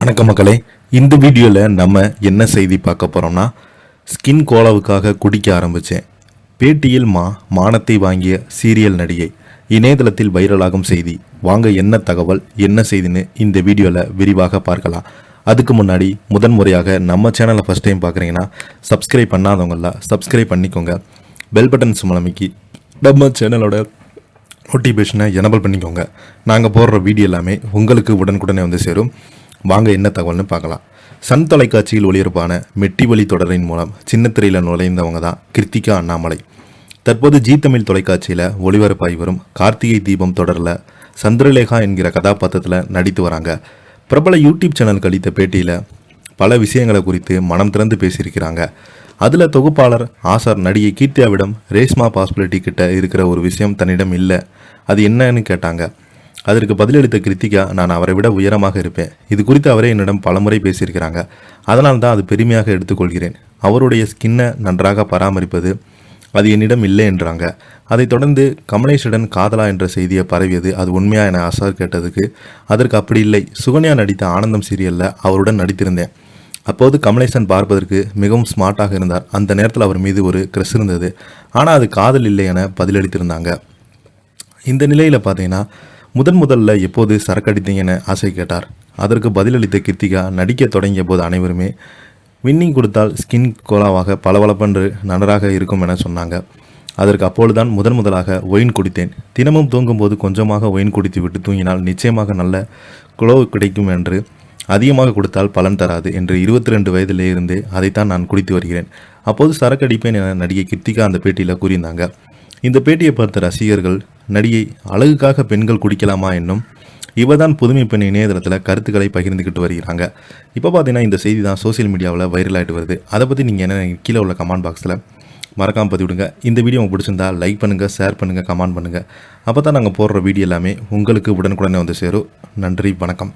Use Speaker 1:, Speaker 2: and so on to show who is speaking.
Speaker 1: வணக்கம் மக்களே. இந்த வீடியோவில் நம்ம என்ன செய்தி பார்க்க போகிறோம்னா, ஸ்கின் கோலாவுக்காக குடிக்க ஆரம்பித்தேன். பேட்டியில் மானத்தை வாங்கிய சீரியல் நடிகை. இணையதளத்தில் வைரலாகும் செய்தி. வாங்க என்ன தகவல் என்ன செய்தின்னு இந்த வீடியோவில் விரிவாக பார்க்கலாம். அதுக்கு முன்னாடி முதன்முறையாக நம்ம சேனலை ஃபஸ்ட் டைம் பார்க்குறீங்கன்னா சப்ஸ்கிரைப் பண்ணாதவங்களாம் சப்ஸ்கிரைப் பண்ணிக்கோங்க. பெல் பட்டன்ஸ் மூலமைக்கு நம்ம சேனலோட நோட்டிஃபிகேஷனை எனபிள் பண்ணிக்கோங்க. நாங்கள் போடுற வீடியோ எல்லாமே உங்களுக்கு உடனுக்குடனே வந்து சேரும். வாங்க என்ன தகவல்னு பார்க்கலாம். சன் தொலைக்காட்சியில் ஒளிபரப்பான மெட்டி வழி தொடரின் மூலம் சின்னத்திரையில் நுழைந்தவங்க தான் கிருத்திகா அண்ணாமலை. தற்போது ஜி தமிழ் தொலைக்காட்சியில் ஒளிபரப்பாகி வரும் கார்த்திகை தீபம் தொடரில் சந்திரலேகா என்கிற கதாபாத்திரத்தில் நடித்து வராங்க. பிரபல யூடியூப் சேனலுக்கு அளித்த பேட்டியில் பல விஷயங்களை குறித்து மனம் திறந்து பேசியிருக்கிறாங்க. அதில் தொகுப்பாளர் ஆசார் நடிகை கீர்த்தியாவிடம் ரேஷ்மா பாசிபிலிட்டி கிட்ட இருக்கிற ஒரு விஷயம் தன்னிடம் இல்லை, அது என்னன்னு கேட்டாங்க. அதற்கு பதிலளித்த கிருத்திகா, நான் அவரை விட உயரமாக இருப்பேன். இது குறித்து அவரே என்னிடம் பலமுறை பேசியிருக்கிறாங்க. அதனால் தான் அது பெருமையாக எடுத்துக்கொள்கிறேன். அவருடைய ஸ்கின்னை நன்றாக பராமரிப்பது அது என்னிடம் இல்லை என்றாங்க. அதைத் தொடர்ந்து கமலேஷுடன் காதலா என்ற செய்தியை பரவியது. அது உண்மையா என ஆசார் கேட்டதுக்கு, அதற்கு அப்படி இல்லை, சுகன்யா நடித்த ஆனந்தம் சீரியலில் அவருடன் நடித்திருந்தேன். அப்போது கமலேசன் பார்ப்பதற்கு மிகவும் ஸ்மார்ட்டாக இருந்தார். அந்த நேரத்தில் அவர் மீது ஒரு க்ரஷ் இருந்தது. ஆனால் அது காதல் இல்லை என பதிலளித்திருந்தாங்க. இந்த நிலையில் பார்த்தீங்கன்னா, முதல்ல எப்போது சரக்கடித்தீங்கன்னு ஆசை கேட்டார். அதற்கு பதிலளித்த கிருத்திகா, நடிக்க தொடங்கிய போது அனைவருமே வின்னிங் கொடுத்தால் ஸ்கின் கோலாவாக பளபளப்பென்று நன்றாக இருக்கும் என சொன்னாங்க. அதற்கு அப்பொழுதுதான் முதலாக ஒயின் குடித்தேன். தினமும் தூங்கும்போது கொஞ்சமாக ஒயின் குடித்து விட்டு தூங்கினால் நிச்சயமாக நல்ல குளோ கிடைக்கும் என்று, அதிகமாக கொடுத்தால் பலன் தராது என்று 22 வயதிலே இருந்து அதைத்தான் நான் குடித்து வருகிறேன். அப்போது சரக்கடிப்பேன் என நடிகை கிருத்திகா அந்த பேட்டியில் கூறியிருந்தாங்க. இந்த பேட்டியை பார்த்த ரசிகர்கள், நடிகை அழகுக்காக பெண்கள் குடிக்கலாமா என்னும் இவதான் புதுமை பெண் இணையதளத்தில் கருத்துக்களை பகிர்ந்துக்கிட்டு வருகிறாங்க. இப்போ பார்த்தீங்கன்னா இந்த செய்தி தான் சோசியல் மீடியாவில் வைரல் ஆகிட்டு வருது. அதை பற்றி நீங்கள் என்ன கீழே உள்ள கமெண்ட் பாக்ஸில் மறக்காமல் பதிவிடுங்க. இந்த வீடியோ உங்களுக்கு பிடிச்சிருந்தா லைக் பண்ணுங்கள், ஷேர் பண்ணுங்கள், கமெண்ட் பண்ணுங்கள். அப்போ தான் நாங்கள் போடுற வீடியோ எல்லாமே உங்களுக்கு உடனுக்குடனே வந்து சேரும். நன்றி, வணக்கம்.